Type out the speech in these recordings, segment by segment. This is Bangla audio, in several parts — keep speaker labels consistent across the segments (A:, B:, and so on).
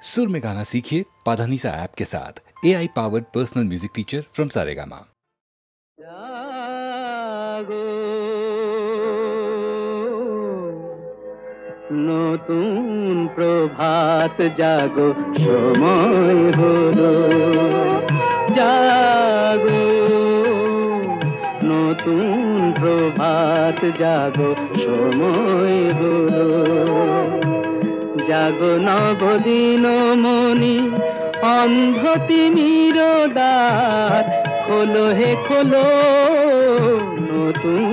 A: सुर में गाना सीखिए पाधानीसा ऐप के साथ। AI powered personal music teacher from Saregama.
B: নতুন প্রভাত জাগো সময় হলো, জাগো নতুন প্রভাত জাগো সময় হলো, জাগো নবদিন মনি অন্ধ তিমির দ্বার খোলো হে খোলো, নতুন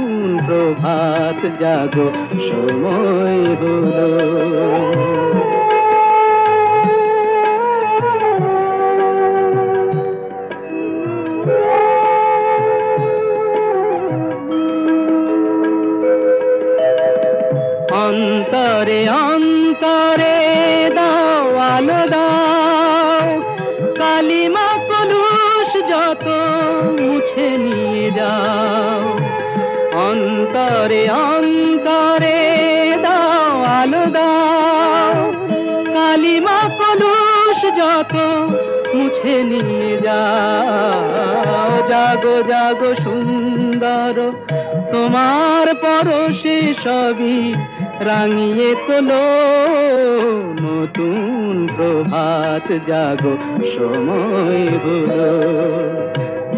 B: প্রভাত জাগো সময় হলো। অন্তরে অন্তরে দাও আলো দাও, কালিমা কলুষ যত মুছে নিয়ে যাও। অন্তরে অন্তরে দাও আলো দাও, কালিমা কলুষ যত মুছে নিয়ে যাও। জাগো জাগো সুন্দর তোমার পরশে সবই রাঙিয়ে তোলো, নতুন প্রভাত জাগো সময় হলো,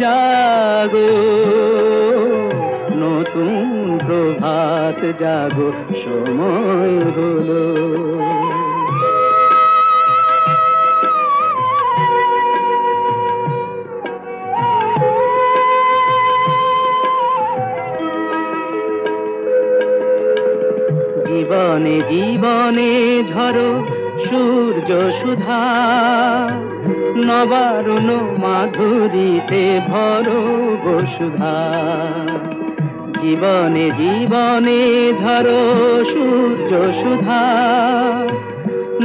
B: জাগো নতুন প্রভাত জাগো সময় হলো। জীবনে জীবনে ঝরো সূর্য সুধা, নবারুণ মাধুরীতে ভরো বসুধা। জীবনে জীবনে ঝরো সূর্য সুধা,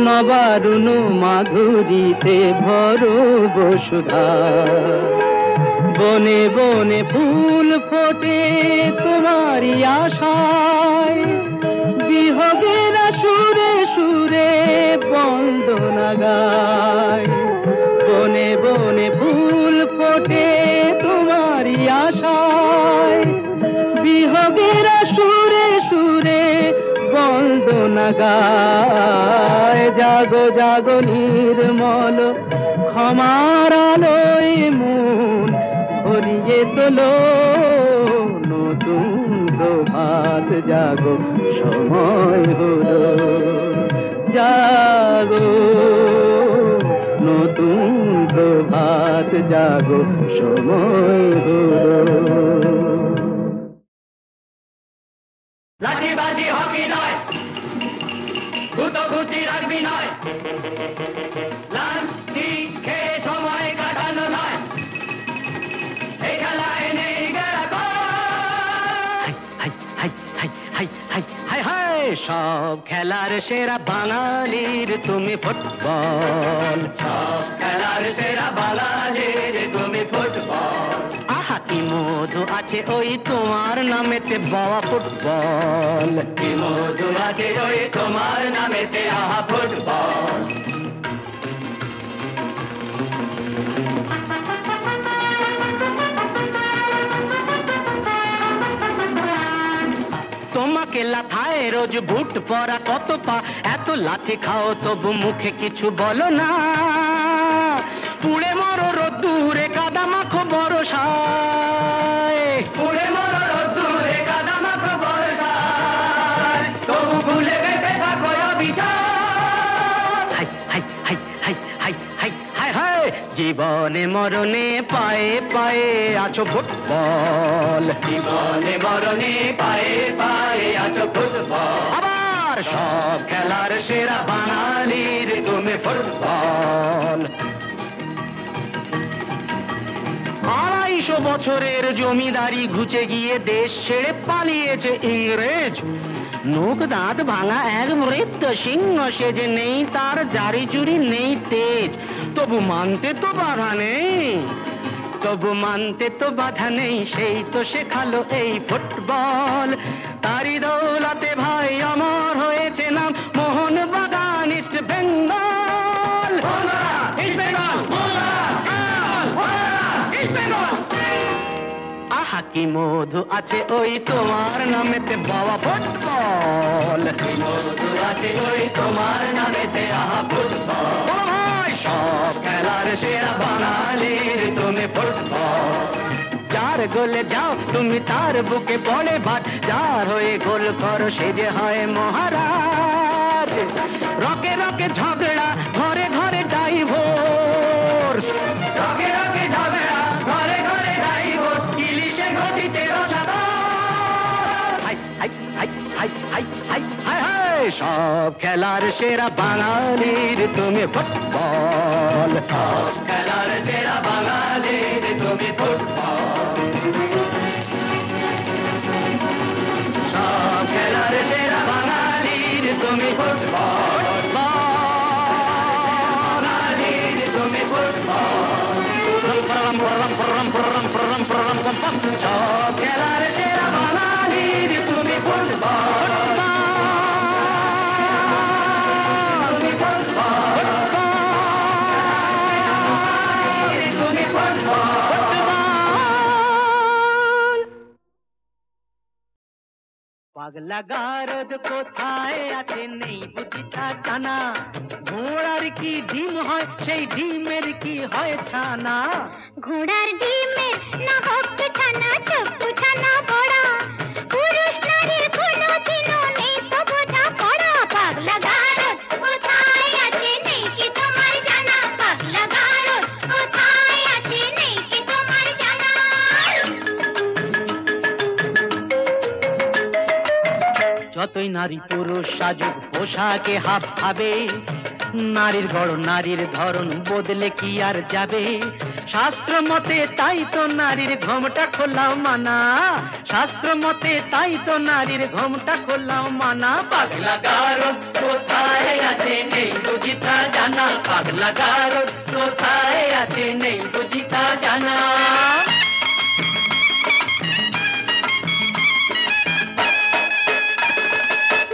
B: নবারুণ মাধুরীতে ভরো বসুধা। বনে বনে ফুল ফোটে তোমারই আশায়, বিহগের সুরে সুরে বন্দনা গায়। বনে বনে ফুল ফোটে তোমারই আশায়, বিহগের সুরে সুরে বন্দনা গায়। জাগো জাগো নির্মল ক্ষমার আলোয় মন ভরিয়ে তোলো, নতুন প্রভাত জাগো সময় হলো, জাগো নতুন প্রভাত জাগো সময় হলো।
C: লাঠিবাজি হকি নয়, গুতগুতি রাখবি নয়, লাঠি খেয়ে সময় কাটানো নয়, এই খেলায় নেই
B: সব খেলার সেরা বাঙালির তুমি ফুটবল,
C: সব খেলার সেরা বাঙালির তুমি ফুটবল।
B: আহা কি মধু আছে ওই তোমার নামেতে বাবা ফুটবল,
C: কি মধু আছে ওই তোমার নামেতে আহা ফুটবল।
B: তোমাকে লাথায় রোজ বুট পরা কত পা, এত লাথি খাও তবু মুখে কিছু বলো না। পুড়ে মরো রোদ্দুরে কাদা মাখো বরসায়,
C: পুড়ে মরো রোদ্দুরে কাদা মাখো বর্ষায়, তবু ভুলে বেঁচে থাকো অবিচার।
B: হাই হাই হাই হাই হাই হাই হাই হাই, জীবনে মরণে পায়ে পায়ে আছো ফুটবল,
C: জীবনে মরণে পায়ে পায়ে আছো ফুটবল।
B: আবার সব খেলার সেরা বাঙালির তুমি ফুটবল। 250 বছরের জমিদারি ঘুচে গিয়ে দেশ ছেড়ে পালিয়েছে ইংরেজ। নোক দাঁত ভাঙা এক মৃত সিংহ সেজে, নেই তার জারি জুরি নেই তেজ, তবু মানতে তো বাধা নেই, তবু মানতে তো বাধা নেই, সেই তো শেখালো এই ফুটবল। তারি দৌলতে ভাই আমার হয়েছে নাম মোহনবাগান ইস্ট বেঙ্গল। হাকি মধু আছে ওই তোমার নামেতে বাবা ফুটবল,
C: মধু আছে ওই তোমার নামেতে আহা ফুটবল,
B: সব
C: খেলার সেরা বাঙালির তুমি ফুটবল।
B: যার গোলে যাও তুমি তার বুকে পড়ে ভাত, যার হয়ে গোল করো সে যে হয় মহারাজ। রকে রকে ঝগড়া ঘরে ঘরে ডাইভোর্স,
C: রকে রকে ঝগড়া ঘরে ঘরে ডাইভোর্স, ইলিশে ঘটিতে রসাতল।
B: হাই হাই হাই হাই হাই হাই হাই হাই, সব খেলার সেরা বাঙালির তুমি ফুটবল,
C: সব খেলার সেরা বাঙালির তুমি ফুটবল, সব খেলার সেরা বাঙালির তুমি ফুটবল, বাঙালির তুমি ফুটবল, সব খেলার সেরা বাঙালির তুমি ফুটবল, তুমি ফুটবল, তুমি ফুটবল।
B: পাগলা গারদ কোথায় আছে নেই বুঝিটা জানা, ঘোড়ার কি ডিম হয় সেই ডিমের কি হয় ছানা,
D: ঘোড়ার ডিমের না হোক ছানা চপ্পু ছানা বড়া, পুরুষ নারীর কোনো চিনো নেই তো বোঝা পড়া। পাগলা গারদ কোথায় আছে নেই কি তোমার জানা, পাগলা গারদ কোথায় আছে নেই কি তোমার জানা।
B: যতই নারী পুরুষ সাজুক পোশাকে হাব ভাবে, নারীর গড় নারীর ধরন বদলে কি আর যাবে। শাস্ত্র মতে তাই তো নারীর ঘোমটা খোলাও মানা, শাস্ত্র মতে তাই তো নারীর ঘোমটা খোলাও মানা।
C: পাগলা গারদ কোথায় আছে নেই বুঝিতা জানা, পাগলা গারদ কোথায় আছে নেই বুঝিতা জানা।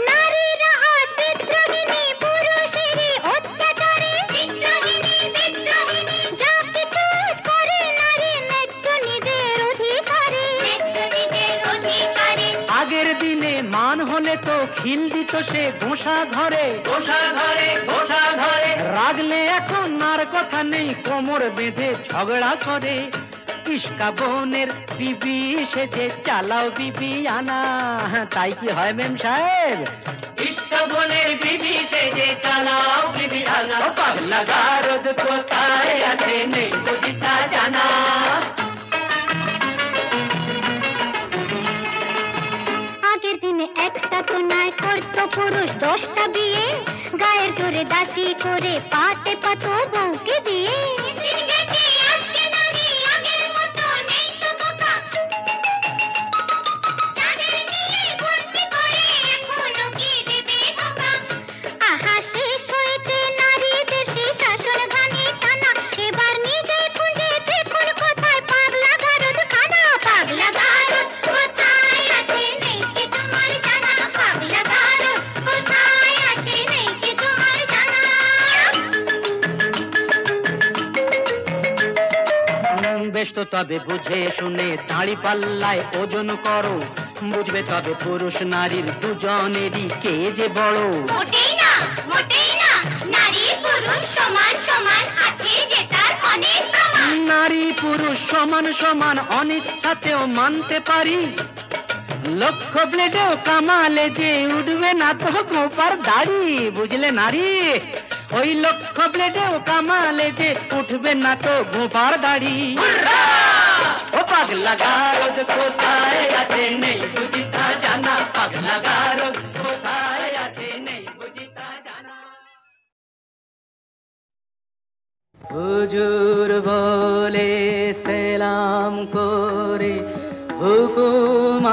D: নারীরা আজ বিদ্রোহিণী, পুরুষেরই অত্যাচারে বিদ্রোহিণী, বিদ্রোহিণী। যা কিছু করে নারী ন্যায্য নিজের অধিকারে, ন্যায্য নিজের অধিকারে।
B: আগের দিনে মান হলে তো খিল দিত সে ঘোষা ঘরে,
C: ঘোষা ঘরে, ঘোষা ঘরে,
B: রাগলে এখন আর কথা নেই কোমর বেঁধে ঝগড়া করে। ইস্কা বোনের বিবি সেজে চালাও বিবি আনা, তাই কি হয় মেম সাহেব?
C: ইষ্ট বনের বিবি সেজে চালাও বিবি আনা। পাগলা গারদ কোথায় আছে নেই বুঝিতা জানা।
D: আগের দিনে একটা তো নয় করতো পুরুষ 10টা বিয়ে, গায়ের জোরে দাসী করে পাতে পাতো বউকে দিয়ে। আজকে নারী আগের মতো নেই তো বোকা, তাদের নিয়ে ভর্তি করে এখনো কি দেবে ধোকা। আহা শেষ হয়েছে নারীদের সেই শাসন ঘানি টানা, এবার নিজে খুঁজে দেখুন কোথায় পাগলা গারদ খানা। পাগলা গারদ কোথায় আছে নেই কি তোমার জানা, পাগলা গারদ কোথায় আছে নেই কি তোমার জানা।
B: বেশ তো তবে বুঝে শুনে দাঁড়ি পাল্লায় ওজন করো, বুঝবে তবে পুরুষ নারীর দুজনেরই কে যে বড়।
D: মোটেই না, মোটেই না, নারী পুরুষ সমান সমান, আছে যে তার অনেক প্রমাণ।
B: নারী পুরুষ সমান সমান অনিচ্ছাতেও মানতে পারি, লক্ষ ব্লেডেও কামালে যে উঠবে না তো গোপার দাড়ি, বুঝলে নারী? ওই লক্ষ ব্লেডেও কামালে যে উঠবে না তো গোপার দাড়ি।
C: ও পাগলা গারদ কোথায় আছে নেই বুঝিতা জানা, পাগলা গারদ কোথায় আছে নেই বুঝিতা জানা।
B: হুজুর বলে সেলাম করে হুকুম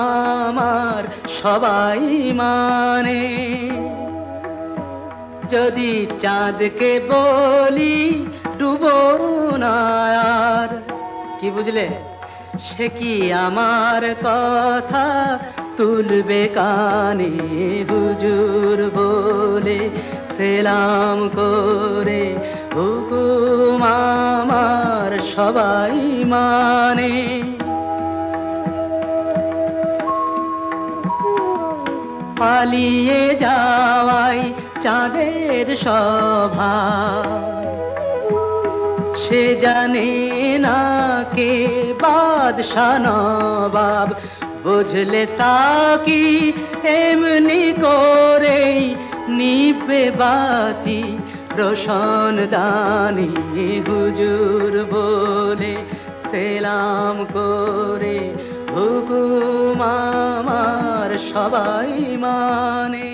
B: আমার সবাই মানে, যদি চাঁদকে বলি ডুবো না আর, কি বুঝলে? সে কি আমার কথা তুলবে কানে, হুজুর বলে সেলাম করে হুকুম আমার সবাই মানে।
E: পালিয়ে যাওয়াই চাঁদের স্বভাব, সে জানে না কে বাদশা নবাব। বুঝলে সাকি এমনি করেই নিবে বাতি রোশন দানি, হুজুর বলে সেলাম করে হুকুম আমার সবাই মানে।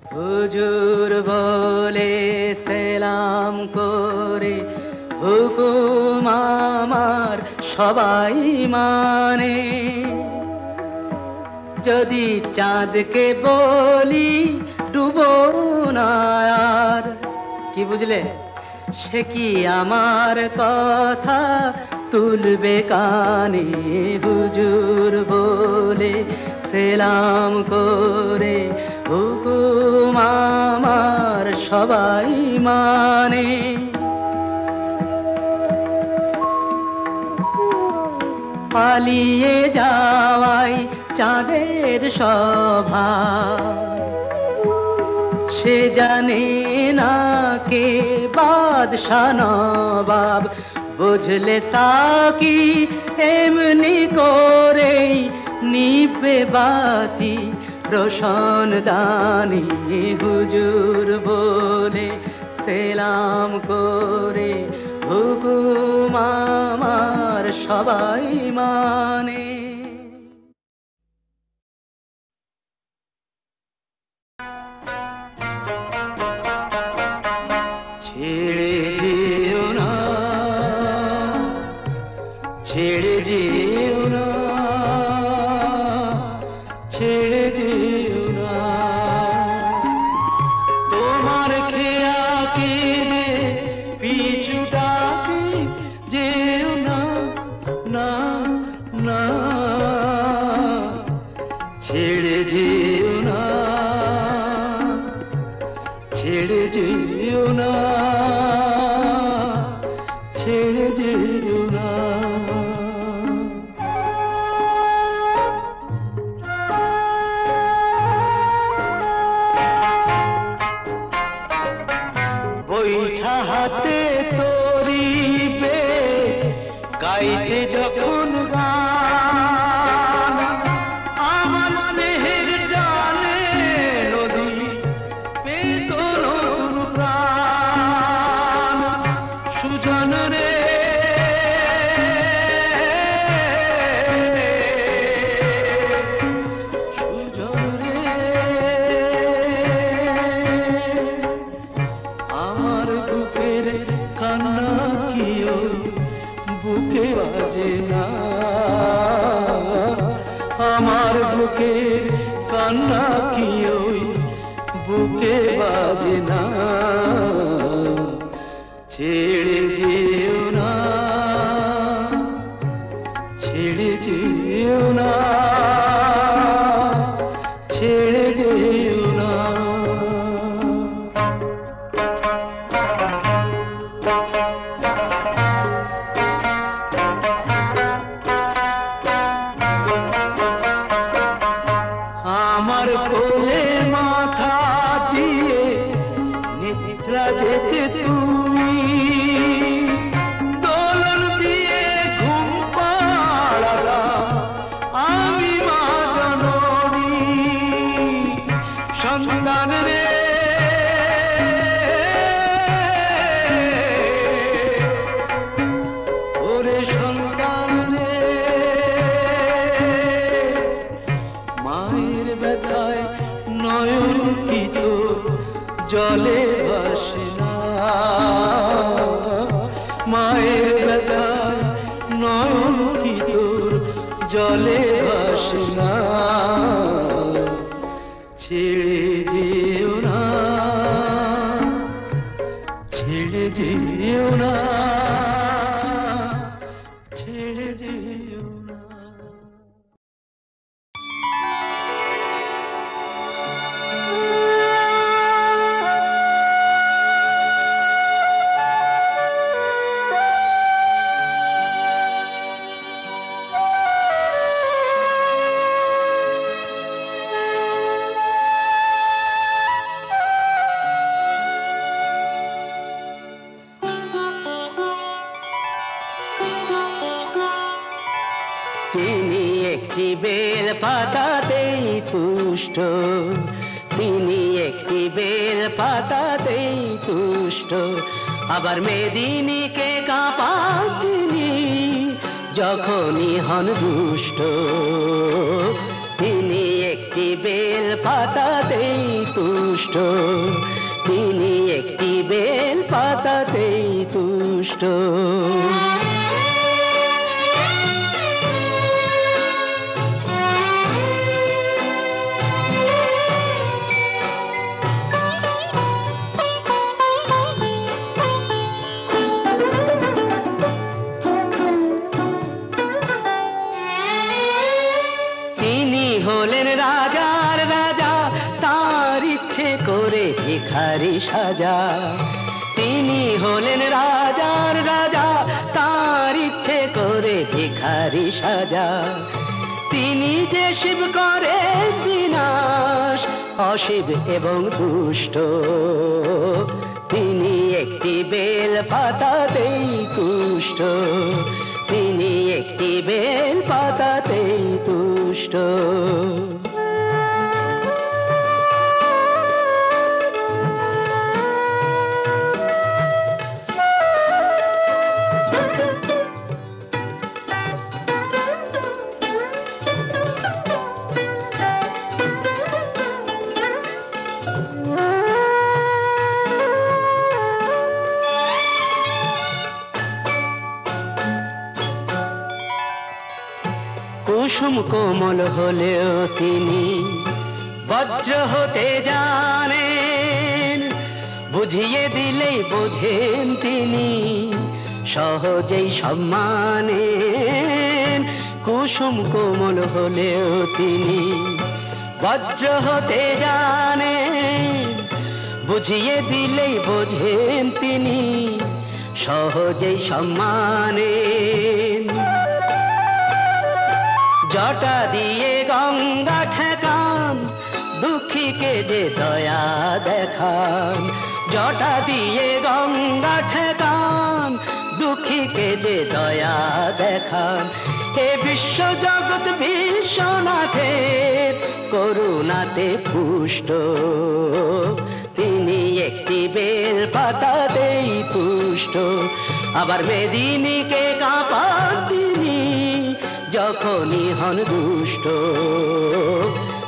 E: হুজুর বলে সেলাম করে হুকুম আমার সবাই মানে। যদি চাঁদকে বলি ডুবো না আর, কি বুঝলে, সে কি আমার কথা তুলবে কানে। হুজুর বলে সেলাম করে হুকুম আমার সবাই মানে। পালিয়ে যাওয়াই চাঁদের স্বভাব, সে জানে না কে বাদশা নবাব। বুঝলে সাকি এমনি করেই নিবে বাতি রোশন দানি, হুজুর বলে সেলাম করে হুকুম আমার সবাই মানে। ছেড়ে যেও না, ছেড়ে যেও না, ছেড়ে যেও না, তোমার খেয়া কেঁদে পিছু ডাকে যেও না, না না, ছেড়ে যেও না, ছেড়ে যেও না, ছেড়ে যেও না। বৈঠা হাতে তরিবে গাইতে যখন গান, আমার স্নেহের ডালে নদী পেত নতুন প্রাণ। সুজন রে সুজন রে, আমার বুকের কান্না কি ওই বুকে বাজে না, আমার বুকের কান্না কি ওই বুকে বাজে না। ছেড়ে যেও না, ছেড়ে যেও না, ছেড়ে যেও না। আমার কোলে মাথা দিয়ে নিদ্রা যেতে তুমি, দোলন দিয়ে ঘুম পাড়ালা আমি মা জননী। সন্তান রে ওরে সন্তান রে, মায়ের ব্যথায় নয়ন কি তোর জলে ভাসে না, মায়ের ব্যথায় নয়ন কি তোর জলে ভাসে না। ছেড়ে যেও না, ছেড়ে যেও না, ছেড়ে যেও না।
B: একটি বেল পাতাতেই তুষ্ট, তিনি একটি বেল পাতাতেই তুষ্ট। আবার মেদিনীকে কাঁপান তিনি যখনই হন দুষ্ট, তিনি একটি বেল পাতাতেই তুষ্ট, তিনি একটি বেল পাতাতেই তুষ্ট। হলেন রাজার রাজা, তার ইচ্ছে করে ভিখারি সাজা। তিনি হলেন রাজার রাজা, তার ইচ্ছে করে ভিখারি সাজা। তিনি যে শিব করে বিনাশ, অশিব এবং দুষ্ট, তিনি একটি বেল পাতাতেই তুষ্ট, তিনি একটি বেল পাতাতেই তুষ্ট। কুসুম কোমল হলেও তিনি বজ্র হতে জানেন, বুঝিয়ে দিলেই বোঝেন তিনি সহজেই সম্মানেন। কুসুম কোমল হলেও তিনি বজ্র হতে জানেন, বুঝিয়ে দিলেই বোঝেন তিনি সহজেই সম্মানেন। জটা দিয়ে গঙ্গা ঠেকান, দুঃখীকে যে দয়া দেখান। জটা দিয়ে গঙ্গা ঠেকান, দুঃখীকে যে দয়া দেখান। হে বিশ্ব জগৎ বিশ্বনাথের করুণাতে পুষ্ট, তিনি একটি বেল পাতাতেই তুষ্ট। আবার মেদিনীকে কাঁপান তিনি যখনই হন দুষ্ট,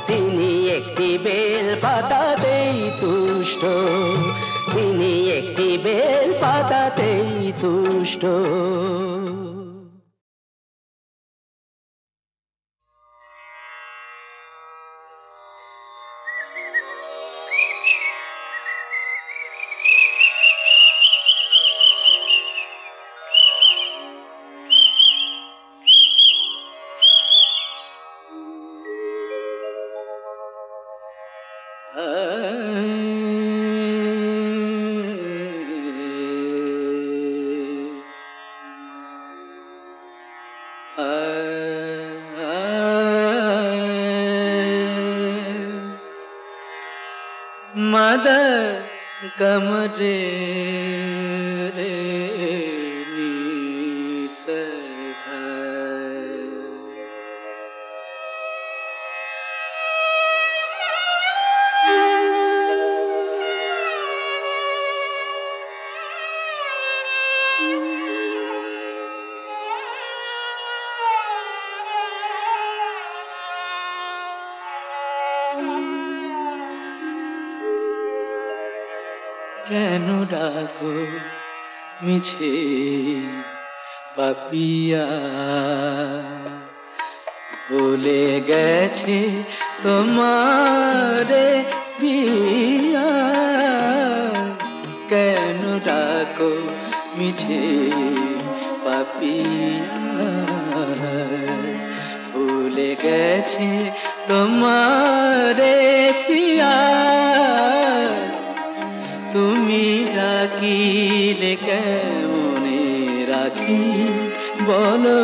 B: তিনি একটি বেল পাতাতেই তুষ্ট, তিনি একটি বেল পাতাতেই তুষ্ট।
E: मद कमरे रे কেন ডাকো মিছে পাপিয়া, ভুলে গেছে তোমারে বিয়া। কেন ডাকো মিছে পাপিয়া, ভুলে গেছে তোমারে পিয়া। তুমি ডাকিলে কেমনে রাখি বলো,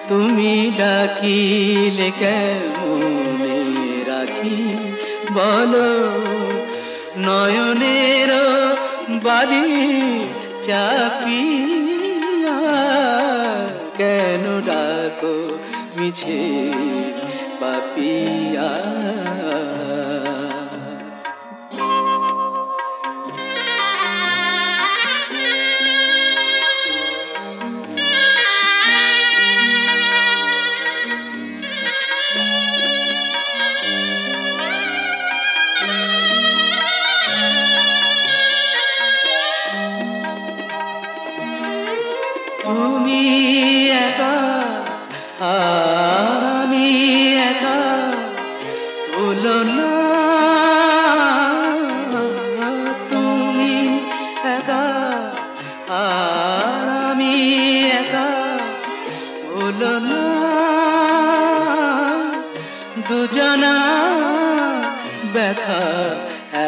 E: তুমি ডাকিলে কেমনে রাখি বলো। নয়নের বাড়ি চাপিয়া, কেন ডাকো মিছে পাপিয়া। তুমি একা আর আমি একা, ভুলো না। তুমি একা আর আমি একা, ভুলো না। দুজনা ব্যথা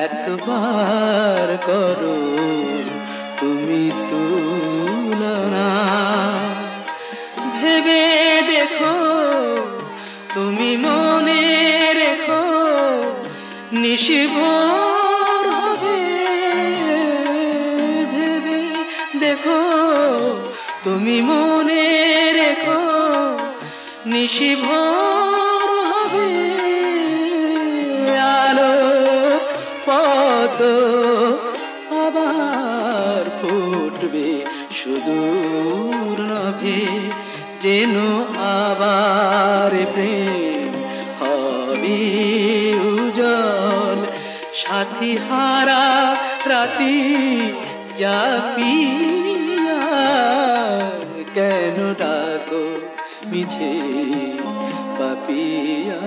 E: একবার করো, তুমি তুলনা। ভেবে দেখো, তুমি মনে রেখো, নিশিভোর হবে। ভেবে দেখো, তুমি মনে রেখো, নিশিভোর হবে। আলো পদ আবার ফুটবে সুদূর নভে, যেন আবার প্রেম হবে উজ্জ্বল। সাথী হারা রাতি জাপিয়া, কেন ডাকো মিছে পাপিয়া।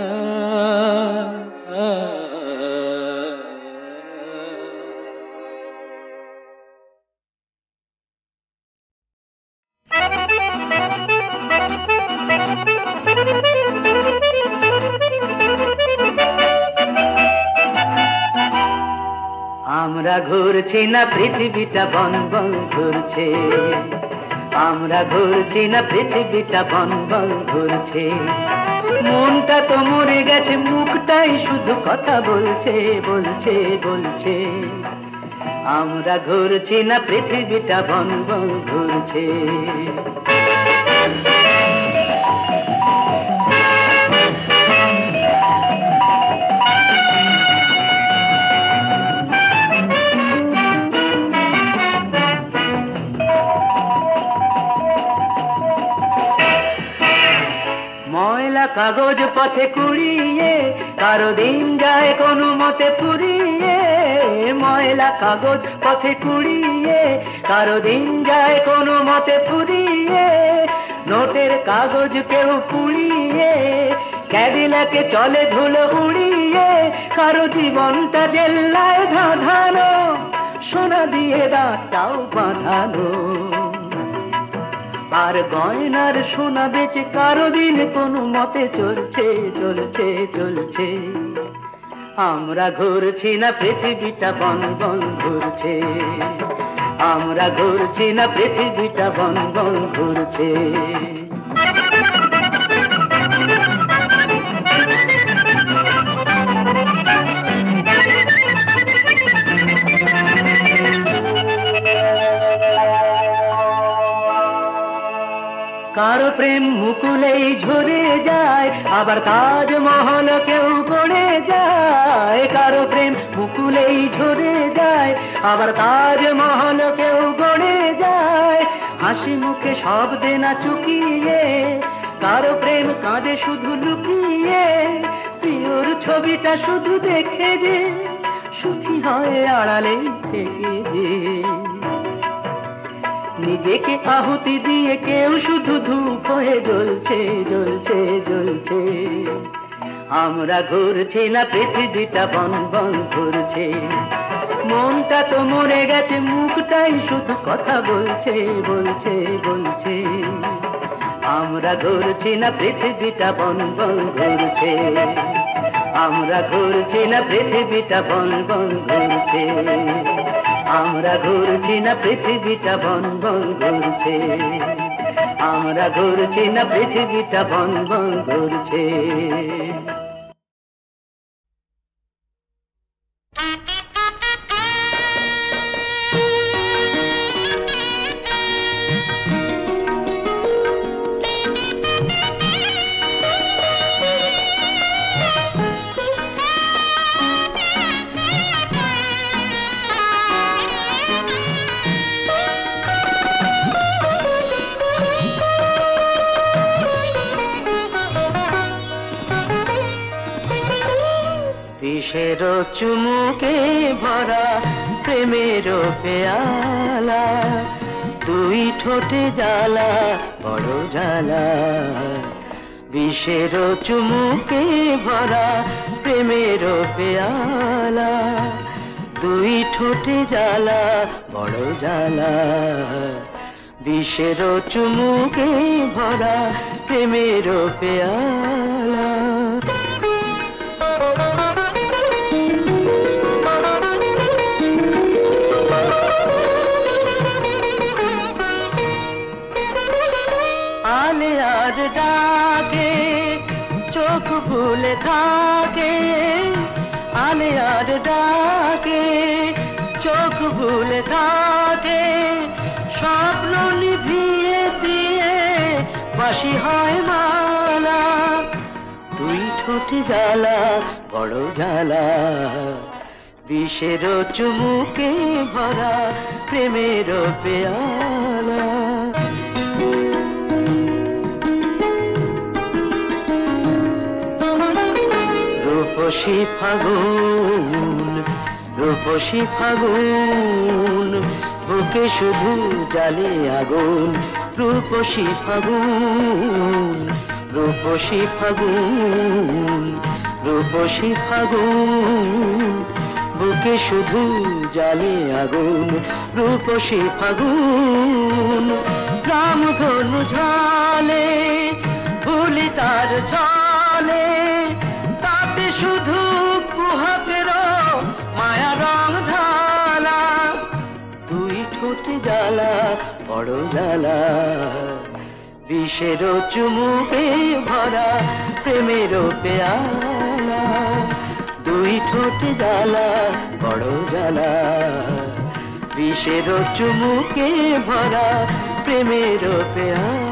F: আমরা ঘুরছি না পৃথিবীটা বন বন ঘুরছে, আমরা ঘুরছি না পৃথিবীটা বন বন ঘুরছে। মনটা তো মরে গেছে, মুখটাই শুধু কথা বলছে বলছে বলছে। আমরা ঘুরছি না পৃথিবীটা বন বন ঘুরছে। ময়লা কাগজ পথে কুড়িয়ে কারো দিন যায় কোনো মতে ফুরিয়ে। ময়লা কাগজ পথে কুড়িয়ে কারো দিন যায় কোনো মতে ফুরিয়ে। নোটের কাগজ কেউ পুড়িয়ে ক্যাডিলাকে চলে ধুলো উড়িয়ে। কারো জীবনটা জেল্লায় ধাঁধানো, সোনা দিয়ে দাঁতটাও বাঁধানো। আর গয়নার সোনা বেচে কারো দিন কোনো মতে চলছে চলছে চলছে। আমরা ঘুরছি না পৃথিবীটা বন বন ঘুরছে, আমরা ঘুরছি না পৃথিবীটা বন বন ঘুরছে। কারো প্রেম মুকুলেই ঝরে যায়, আবার তাজমহল কেউ গড়ে যায়। কারো প্রেম মুকুলেই ঝরে যায়, আবার তাজমহল কেউ গড়ে যায়। হাসি মুখে সব দেনা চুকিয়ে কারো প্রেম কাঁদে শুধু লুকিয়ে। প্রিয়র ছবিটা শুধু দেখে যে সুখী হয় আড়ালে থেকে যে। নিজেকে আহুতি দিয়ে কেউ শুধু ধূপ হয়ে জ্বলছে জ্বলছে জ্বলছে। আমরা ঘুরছি না পৃথিবীটা বন বন ঘুরছে। মনটা তো মরে গেছে, মুখটাই শুধু কথা বলছে বলছে বলছে। আমরা ঘুরছি না পৃথিবীটা বন বন ঘুরছে, আমরা ঘুরছি না পৃথিবীটা বন বন ঘুরছে। আমরা ঘুরছি না পৃথিবীটা বন বন ঘুরছে, আমরা ঘুরছি না পৃথিবীটা বন বন ঘুরছে। বিষের চুমুকে ভরা প্রেমের পেয়ালা, দুই ঠোঁটে জ্বালা বড় জ্বালা। বিষের চুমুকে ভরা প্রেমের পেয়ালা, দুই ঠোঁটে জ্বালা বড় জ্বালা। বিষের চুমুকে ভরা প্রেমের পেয়ালা। আলে আর ডাকে চোখ ভুলে থাকে, আলে আর ডাকে চোখ ভুলে থাকে। স্বপ্ন নিভিয়ে দিয়ে বাঁশি হয় মালা, দুই ঠোঁটে জ্বালা বড় জ্বালা। বিষের চুমুকে ভরা প্রেমের পেয়ালা। রূপসী ফাগুন, রূপসী ফাগুন, বুকে শুধু জ্বালে আগুন। রূপসী ফাগুন, রূপসী ফাগুন, রূপসী ফাগুন, বুকে শুধু জ্বালে আগুন। রূপসী ফাগুন, রামধনু ঝালে ভুলি তার ছলে, তাতে শুধু কুহকের মায়া রং ঢালা। দুই ঠোঁটে জ্বালা বড় জ্বালা, বিষের চুমুকে ভরা প্রেমের পেয়ালা। দুই ঠোঁটে জ্বালা বড় জ্বালা, বিষের চুমুকে ভরা প্রেমের পেয়ালা।